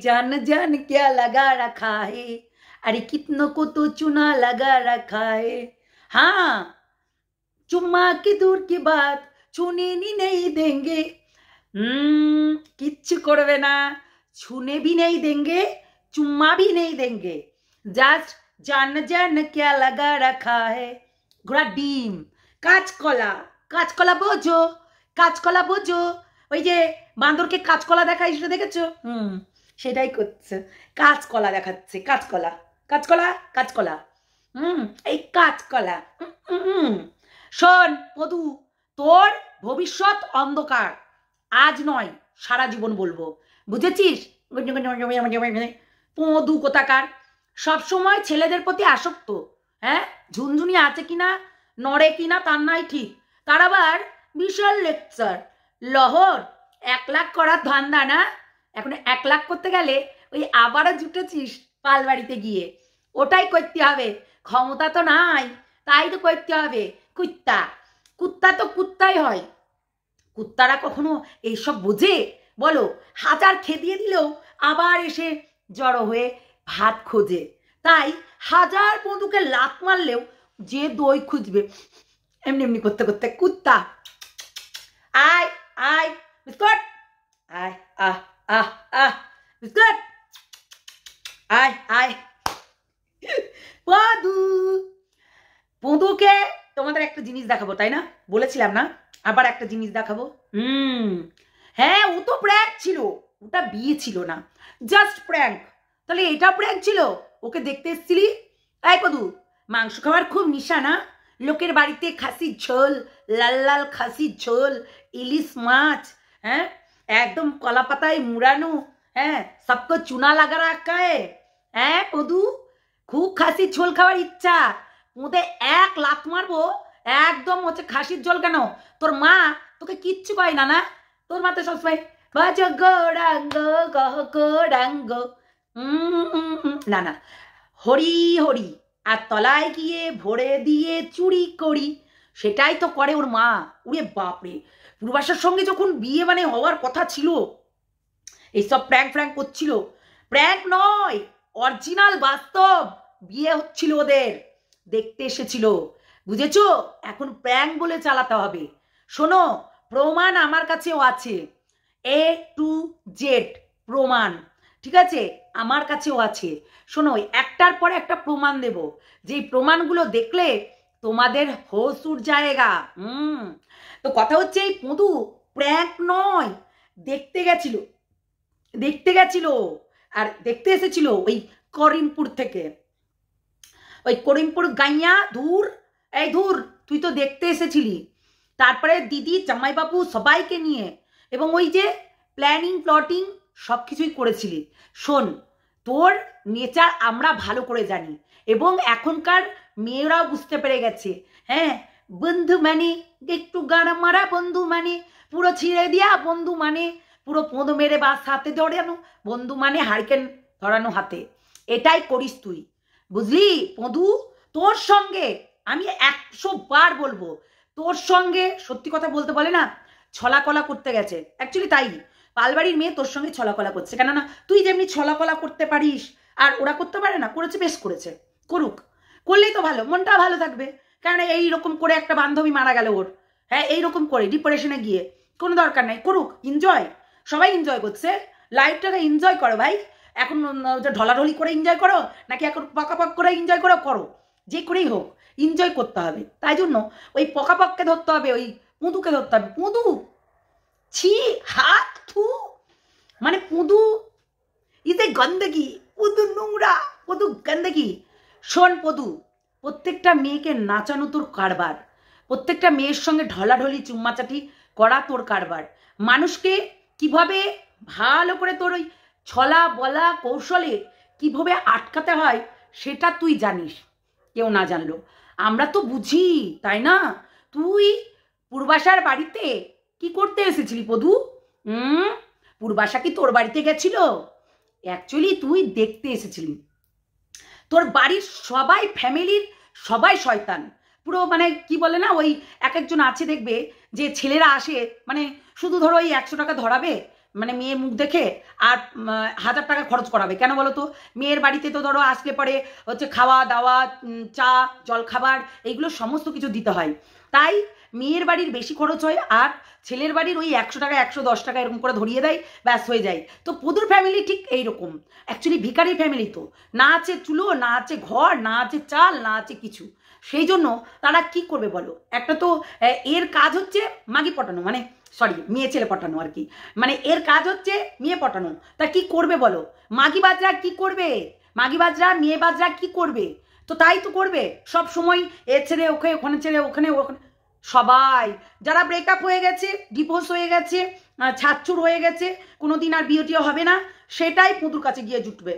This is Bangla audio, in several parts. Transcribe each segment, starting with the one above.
जान जान क्या लगा रखा है, अरे कितनों को तो चुना लगा रखा है। हाँ, चुम्मा की दूर की बात छूने नहीं देंगे, किच्छु करबे ना, छूने भी नहीं देंगे, चुम्मा भी नहीं देंगे, जस्ट जान जान क्या लगा रखा है। घोड़ा ডিম, কাঁচকলা, কাঁচকলা বোঝো, কাঁচকলা বোঝো, ওই যে বান্দরকে কাঁচকলা দেখায় সেটা দেখেছো? সেটাই করছে, কাঁচকলা দেখাচ্ছে, কাঁচকলা কাঁচকলা কাঁচকলা, এই কাঁচকলা। শোন পদু, তোর ভবিষ্যৎ অন্ধকার, আজ নয় সারা জীবন বলবো, বুঝেছিস? পদু কোথাকার, সবসময় ছেলেদের প্রতি আসক্ত। হ্যাঁ, ঝুনঝুনি আছে কিনা, নড়ে কিনা তার নাই ঠিক, তার আবার বিশাল লেকচার। লহর 1 লাখ করার ধান্দা না, এখন 1 লাখ করতে গেলে ওই আবারও জুটেছিস পালবাড়িতে গিয়ে, ওটাই করতে হবে। ক্ষমতা তো নাই, তাই তো করতে হবে। কুত্তা, কুত্তা তো কুত্তাই হয়, কুত্তারা কখনো এইসব বোঝে বলো? 1000 খেদিয়ে দিলেও আবার এসে জড়ো হয়ে ভাত খোঁজে, তাই 1000 বন্ধুকে লাত মারলেও যে দই খুঁজবে, এমনি এমনি করতে করতে কুত্তা। আয় আয় বিস্কুট, আয় আহ আহ আহ বিস্কুট, আয় আয়। পদু, পদুকে তোমাদের একটা জিনিস দেখাবো, তাই না? বলেছিলাম না, আবার একটা জিনিস দেখাবো। হ্যাঁ, ও তো প্র্যাঙ্ক ছিল, ওটা বিয়ে ছিল না, জাস্ট প্র্যাঙ্ক। তাহলে এটা প্র্যাঙ্ক ছিল? ওকে দেখতে এসেছিলি? এই পদু, মাংস খাওয়ার খুব নিশা না? লোকের বাড়িতে খাসির ঝোল, লাল লাল খাসির ঝোল, ইলিশ মাছ, হ্যাঁ একদম কলা পাতায় মুড়ানো, হ্যাঁ সবকো চুনা লাগা রাখা হ্যাঁ পদু, খুব খাসির ঝোল খাওয়ার ইচ্ছা, ওদের 1 লাত মারবো একদম। হচ্ছে খাসির ঝোল কেন, তোর মা তোকে কিচ্ছু কয় না? না, তোর মা তো সবসময় বাজো গৌরাঙ্গ গহ গৌরাঙ্গ, না না, হরি হরি, আর তলায় গিয়ে ভরে দিয়ে চুরি করি, সেটাই তো করে ওর মা। উরে বাপরে, পূর্বাশার সঙ্গে যখন বিয়ে মানে হওয়ার কথা ছিল, এইসব প্র্যাঙ্ক ফ্র্যাঙ্ক করছিল। প্র্যাঙ্ক নয়, অরিজিনাল বাস্তব বিয়ে হচ্ছিল ওদের, দেখতে এসেছিল, বুঝেছো? এখন প্র্যাঙ্ক বলে চালাতে হবে। শোনো, প্রমাণ আমার কাছেও আছে, A to Z প্রমাণ, ঠিক আছে? আমার কাছেও আছে। শোনো, একটার পরে একটা প্রমাণ দেব, যেই প্রমাণগুলো দেখলে তোমাদের হোশ উড় যায়গা। তো কথা হচ্ছে, এই পদু প্র্যাঙ্ক নয়, দেখতে গেছিল, আর দেখতে এসেছিল ওই করিমপুর থেকে, ওই করিমপুর গাইয়া। ধুর, এই ধুর, তুই তো দেখতে এসেছিলি, তারপরে দিদি জামাইবাবু সবাইকে নিয়ে, এবং ওই যে প্ল্যানিং প্লটিং সব কিছুই করেছিলি। শোন, তোর নেচার আমরা ভালো করে জানি, এবং এখনকার মেয়েরাও বুঝতে পেরে গেছে। হ্যাঁ, বন্ধু মানে একটু গাড়া মারা, বন্ধু মানে পুরো ছিঁড়ে দিয়া, বন্ধু মানে পুরো পোঁদো মেরে বাস হাতে ধরানো, বন্ধু মানে হারিকেন ধরানো হাতে, এটাই করিস তুই, বুঝলি পদু? তোর সঙ্গে আমি 100 বার বলবো, তোর সঙ্গে সত্যি কথা বলতে বলে না, ছলাকলা করতে গেছে। অ্যাকচুয়ালি তাই, পালবাড়ির মেয়ে তোর সঙ্গে ছলাকলা করছে, কেননা তুই যেমনি ছলাকলা করতে পারিস আর ওরা করতে পারে না। করেছে, বেশ করেছে, করুক, করলেই তো ভালো, মনটা ভালো থাকবে। কারণ এইরকম করে একটা বান্ধবী মারা গেল ওর, হ্যাঁ এইরকম করে ডিপ্রেশনে গিয়ে, কোনো দরকার নাই, করুক, এনজয়, সবাই এনজয় করছে, লাইফটাকে এনজয় করো ভাই। এখন ঢলাঢলি করে এনজয় করো, নাকি এখন পকাপক করে এনজয় করো, যে করেই হোক এনজয় করতে হবে। তাই জন্য ওই পকাপককে ধরতে হবে, ওই পুঁদুকে ধরতে হবে। পুঁদু, ছি, হাত থু, মানে পুঁদু ইতে গন্দগি, পুঁদু নোংরা, পুঁদু গন্দগি। শোন পদু, প্রত্যেকটা মেয়েকে নাচানো তোর কারবার, প্রত্যেকটা মেয়ের সঙ্গে ঢলাঢলি চুম্মাচাটি করা তোর কারবার, মানুষকে কিভাবে ভালো করে তোর ওই ছলা বলা কৌশলে কিভাবে আটকাতে হয় সেটা তুই জানিস, কেউ না জানলো আমরা তো বুঝি, তাই না? তুই পূর্বাশার বাড়িতে কি করতে এসেছিলি পদু? পূর্বাশা কি তোর বাড়িতে গেছিল? অ্যাকচুয়ালি তুই দেখতে এসেছিলি। তোর বাড়ির সবাই, ফ্যামিলির সবাই শয়তান, পুরো মানে কি বলে না, ওই এক একজন আছে দেখবে যে ছেলেরা আসে, মানে শুধু ধরো ওই 100 টাকা ধরাবে, মানে মেয়ের মুখ দেখে আর 1000 টাকা খরচ করাবে কেন বলো তো? মেয়ের বাড়িতে তো ধরো আসলে পরে হচ্ছে খাওয়া দাওয়া, চা জলখাবার, এইগুলো সমস্ত কিছু দিতে হয়। তাই মেয়ের বাড়ির বেশি খরচ হয়, আর ছেলের বাড়ির ওই 100 টাকা 110 টাকা এরকম করে ধরিয়ে দেয়, ব্যাস হয়ে যায়। তো পুদুর ফ্যামিলি ঠিক এইরকম, অ্যাকচুয়ালি ভিখারির ফ্যামিলি। তো না আছে চুলো, না আছে ঘর, না আছে চাল, না আছে কিছু। সেই জন্য তারা কি করবে বলো? একটা তো এর কাজ হচ্ছে মাগি পটানো, মানে সরি মেয়ে ছেলে পটানো আর কি, মানে এর কাজ হচ্ছে মেয়ে পটানো। তা কি করবে বলো? মাগি বাজরা কি করবে? মাগি বাজরা মেয়ে বাজরা কি করবে? তো তাই তো করবে সব সময়, এ ছেড়ে ওকে, ওখানে ছেড়ে ওখানে, ওখানে। সবাই যারা ব্রেকআপ হয়ে গেছে, ডিভোর্স হয়ে গেছে, ছাড়ছুড় হয়ে গেছে, কোনো দিন আর বিয়েটিও হবে না, সেটাই পুতুর কাছে গিয়ে জুটবে।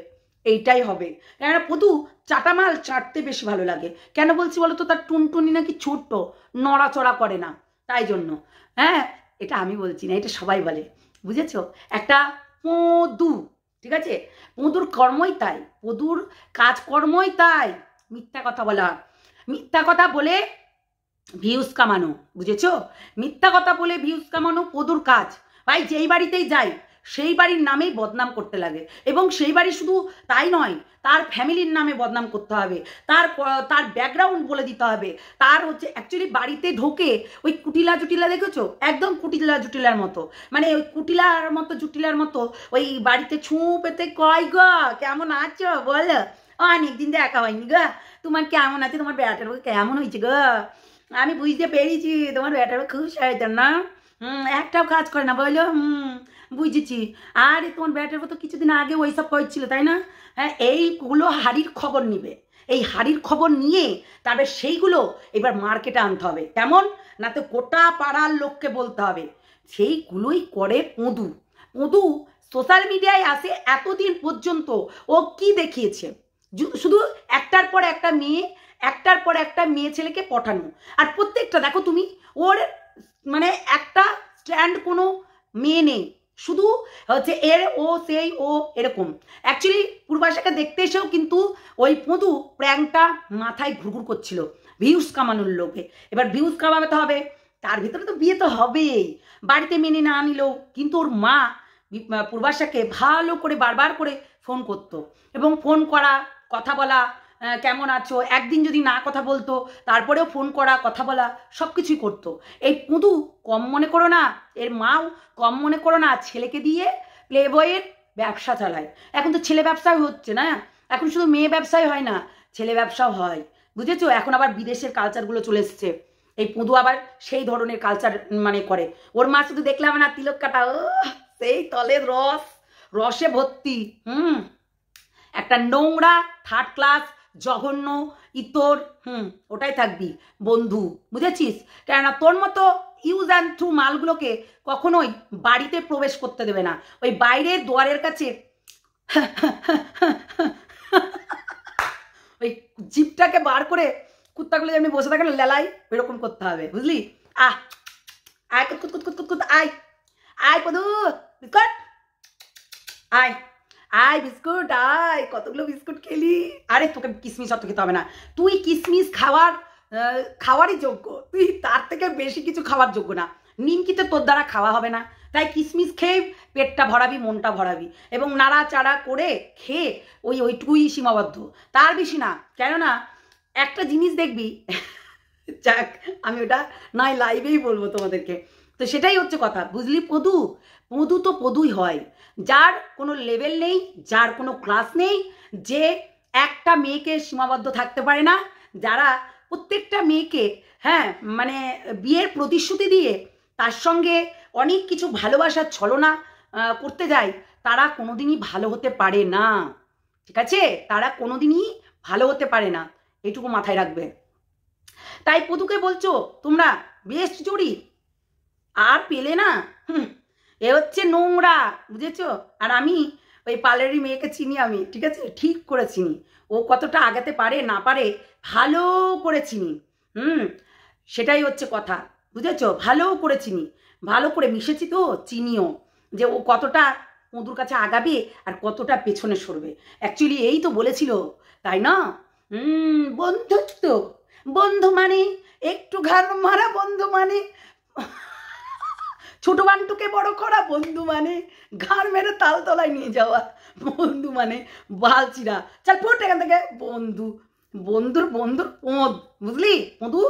এইটাই হবে। কেন পুতু চাটামাল চাটতে বেশি ভালো লাগে। কেন বলছি বলো তো? তার টুনটুনি নাকি ছোট্ট, নড়াচড়া করে না, তাই জন্য। হ্যাঁ, এটা আমি বলছি না, এটা সবাই বলে, বুঝেছো? একটা পদু, ঠিক আছে? পদুর কর্মই তাই, পদুর কাজকর্মই তাই, মিথ্যা কথা বলা, মিথ্যা কথা বলে ভিউজ কামানো, বুঝেছো? মিথ্যা কথা বলে ভিউজ কামানো পদুর কাজ। ভাই যেই বাড়িতেই যাই সেই বাড়ির নামেই বদনাম করতে লাগে, এবং সেই বাড়ি শুধু তাই নয়, তার ফ্যামিলির নামে বদনাম করতে হবে, তার ব্যাকগ্রাউন্ড বলে দিতে হবে, তার হচ্ছে অ্যাকচুয়ালি বাড়িতে ঢোকে ওই কুটিলা জুটিলা, দেখেছো? একদম কুটিলা জুটিলার মতো, মানে ওই কুটিলার মতো জুটিলার মতো ওই বাড়িতে ছুঁ পেতে কয় গো কেমন আছো বলো, অনেকদিন দেখা হয়নি গো, তোমার কেমন আছে, তোমার বেটার কেমন হয়েছে গো, আমি বুঝতে পেরেছি তোমার বেটারও খুব শয়তান না, একটাও কাজ করে না বললো, বুঝেছি। আর তোমার বেটার তো কিছুদিন আগে ওইসব করছিল তাই না? হ্যাঁ, এইগুলো হাড়ির খবর নিবে, এই হাড়ির খবর নিয়ে তারপরে সেইগুলো এবার মার্কেটে আনতে হবে। কেমন না? তো গোটা পাড়ার লোককে বলতে হবে। সেইগুলোই করে পদু। পদু সোশ্যাল মিডিয়ায় আসে এতদিন পর্যন্ত ও কি দেখিয়েছে? শুধু একটার পর একটা মেয়ে, একটার পর একটা মেয়ে ছেলেকে পটানো, আর প্রত্যেকটা দেখো তুমি, ওর মানে একটা স্ট্যান্ড কোনো মেয়ে নেই, শুধু হচ্ছে এর ও সেই ও এরকম। অ্যাকচুয়ালি পূর্বাশাকে দেখতে এসেও কিন্তু ওই পদু প্র্যাঙ্কটা মাথায় ঘুরঘুর করছিল ভিউজ কামানোর লোকে। এবার ভিউজ কামাতে হবে, তার ভিতরে তো বিয়ে তো হবেই, বাড়িতে মেনে না নিলেও। কিন্তু ওর মা পূর্বাশাকে ভালো করে বারবার করে ফোন করতো, এবং ফোন করা, কথা বলা, কেমন আছো, একদিন যদি না কথা বলতো তারপরেও ফোন করা, কথা বলা, সব কিছুই করতো। এই পুদু কম মনে করো না, এর মাও কম মনে করো না, ছেলেকে দিয়ে প্লে বয়ের ব্যবসা চালায়। এখন তো ছেলে ব্যবসায় হচ্ছে না, এখন শুধু মেয়ে ব্যবসায় হয় না, ছেলে ব্যবসাও হয়, বুঝেছো? এখন আবার বিদেশের কালচারগুলো চলে এসছে, এই পুদু আবার সেই ধরনের কালচার মানে করে। ওর মা শুধু দেখলাম না তিলক কাটা, সেই তলের রসে ভর্তি। একটা নোংরা থার্ড ক্লাস জঘন্য ইতর, ওটাই থাকবি বন্ধু, বুঝেছিস? কেননা তোর মতো ইউজ অ্যান্ড থ্রু মালগুলোকে কখনোই বাড়িতে প্রবেশ করতে দেবে না। ওই বাইরের দুয়ারের কাছে ওই জিপটাকে বার করে কুত্তাগুলো যেমনি বসে থাকে না লেলাই, এরকম করতে হবে, বুঝলি? আয় কুত কুত কুত কুত কুত, আয় আয় পদু, বিস্কুট আয়, আয় বিস্কুট আয়, কতগুলো বিস্কুট খেলি। আরে তোকে কিসমিস অত খেতে হবে না, তুই কিসমিস খাওয়ারই যোগ্য, তুই তার থেকে বেশি কিছু খাওয়ার যোগ্য না। নিমকি তো তোর দ্বারা খাওয়া হবে না, তাই কিসমিস খেয়ে পেটটা ভরাবি, মনটা ভরাবি, এবং নাড়াচাড়া করে খেয়ে ওইটুকুই সীমাবদ্ধ, তার বেশি না। কেননা একটা জিনিস দেখবি, যাক আমি ওটা নয় লাইভেই বলবো তোমাদেরকে, তো সেটাই হচ্ছে কথা, বুঝলি? পদু তো পদুই হয়, যার কোনো লেভেল নেই, যার কোনো ক্লাস নেই, যে একটা মেয়েকে সীমাবদ্ধ থাকতে পারে না, যারা প্রত্যেকটা মেয়েকে হ্যাঁ মানে বিয়ের প্রতিশ্রুতি দিয়ে তার সঙ্গে অনেক কিছু ভালোবাসার ছলনা করতে যায়, তারা কোনোদিনই ভালো হতে পারে না, ঠিক আছে? তারা কোনোদিনই ভালো হতে পারে না, এইটুকু মাথায় রাখবে। তাই পদুকে বলছো তোমরা বেস্ট জুড়ি, আর পেলে না, এ হচ্ছে নোংরা, বুঝেছো? আর আমি ওই পার্লারি মেয়েকে চিনি আমি, ঠিক আছে? ঠিক করে চিনি, ও কতটা আগাতে পারে না পারে ভালো করে চিনি। সেটাই হচ্ছে কথা, বুঝেছো? ভালো করে চিনি, ভালো করে মিশেছি তো চিনিও, যে ও কতটা পদুর কাছে আগাবে আর কতটা পেছনে সরবে। অ্যাকচুয়ালি এই তো বলেছিল, তাই না? বন্ধুত্ব, বন্ধু মানে একটু ঘাড় মারা বন্ধু মানে ছোট বান্টুকে বড় করা, বন্ধু মানে ঘাড় মেরে তালতলায় নিয়ে যাওয়া, বন্ধু মানে বালচিরা। চল ফুট এখান থেকে। বন্ধু, বন্ধুর বন্ধুর পোঁদ, বুঝলি মধু,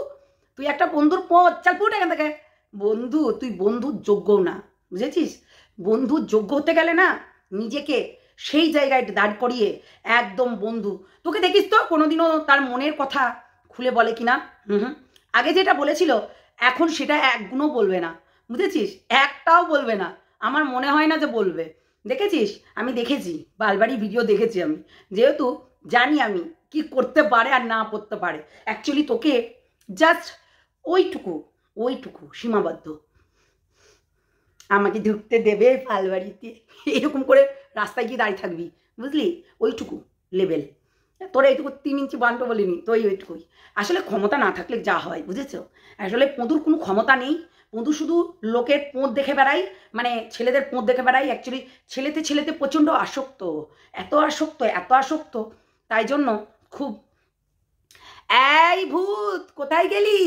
তুই একটা বন্ধুর পোঁদ, চল ফুট এখান থেকে। বন্ধু, তুই বন্ধুর যোগ্য না, বুঝেছিস? বন্ধুর যোগ্য হতে গেলে না নিজেকে সেই জায়গায় দাঁড় করিয়ে একদম বন্ধু। তোকে দেখিস তো কোনোদিনও তার মনের কথা খুলে বলে কিনা? আগে যেটা বলেছিল এখন সেটা একগুণও বলবে না, বুঝেছিস? একটাও বলবে না, আমার মনে হয় না যে বলবে। দেখেছিস? আমি দেখেছি, বারবারই ভিডিও দেখেছি আমি, যেহেতু জানি আমি কি করতে পারে আর না করতে পারে। অ্যাকচুয়ালি তোকে জাস্ট ওইটুকু সীমাবদ্ধ। আমাকে ঢুকতে দেবে পালবাড়িতে, এরকম করে রাস্তায় গিয়ে দাঁড়িয়ে থাকবি, বুঝলি? ওইটুকু লেভেল তোরা। এইটুকু 3 ইঞ্চি বান্টো বলিনি তো, ওইটুকুই। আসলে ক্ষমতা না থাকলে যা হয়, বুঝেছো? আসলে পঁদুর কোনো ক্ষমতা নেই। পঁদু শুধু লোকের পোঁত দেখে বেড়াই, মানে ছেলেদের পোঁত দেখে বেড়াই। অ্যাকচুয়ালি ছেলেতে প্রচণ্ড আসক্ত, এত আসক্ত, তাই জন্য খুব। এই ভূত, কোথায় গেলি?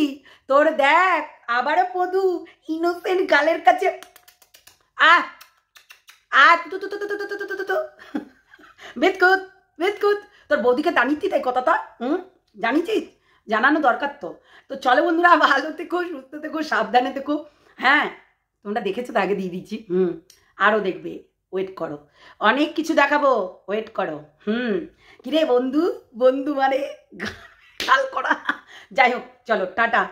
তোর দেখ আবারও পদু ইনোসেন্ট গালের কাছে বেদকুত তোর বৌদিকে জানিতি তাই কথাটা? জানিছিস? জানানো দরকার তো। তো চলো বন্ধুরা, ভালো থেকো, সুস্থ থেকো, সাবধানে থেকো। হ্যাঁ, তোমরা দেখেছো তো, আগে দিয়ে দিচ্ছি। আরও দেখবে, ওয়েট করো, অনেক কিছু দেখাবো, ওয়েট করো। কিরে বন্ধু, বন্ধু মানে গাল করা। যাই হোক, চলো টাটা,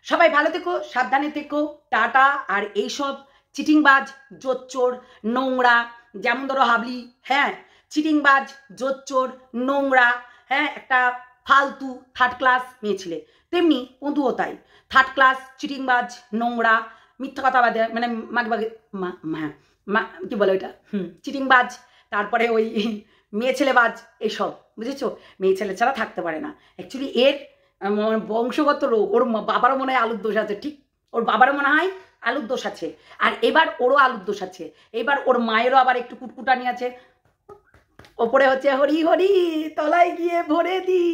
সবাই ভালো থেকো, সাবধানে থেকো, টাটা। আর এইসব চিটিংবাজ, জোচ্চোর, নোংরা, যেমন ধরো হাবলি, হ্যাঁ, চিটিংবাজ, জোচ্চোর, নোংরা, হ্যাঁ, একটা ফালতু থার্ড ক্লাস মেয়ে ছিলে, তেমনি পঁদুও তাই। থার্ড ক্লাস, চিটিংবাজ, নোংরা, মিথ্যা কথা বাদে, মানে মাগে কি বলে ওইটা, চিটিংবাজ, তারপরে ওই মেয়ে ছেলেবাজ, এইসব, বুঝেছো? মেয়ে ছেলে ছাড়া থাকতে পারে না। অ্যাকচুয়ালি এর বংশগত রোগ। ওর বাবারও মনে হয় আলুর দোষ আছে, ঠিক, ওর বাবারও মনে হয় আলুর দোষ আছে, আর এবার ওরও আলুর দোষ আছে। এবার ওর মায়েরও আবার একটু কুটকুটানি আছে। ওপরে হচ্ছে হরি হরি, তলায় গিয়ে ভরে দি।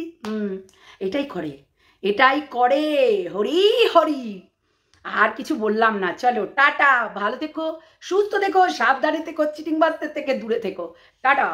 এটাই করে হরি হরি। আর কিছু বললাম না। চলো টাটা, ভালো থেকো, সুস্থ থেকো, সাবধানে থেকো, চিটিংবাজদের থেকে দূরে থেকো। টাটা।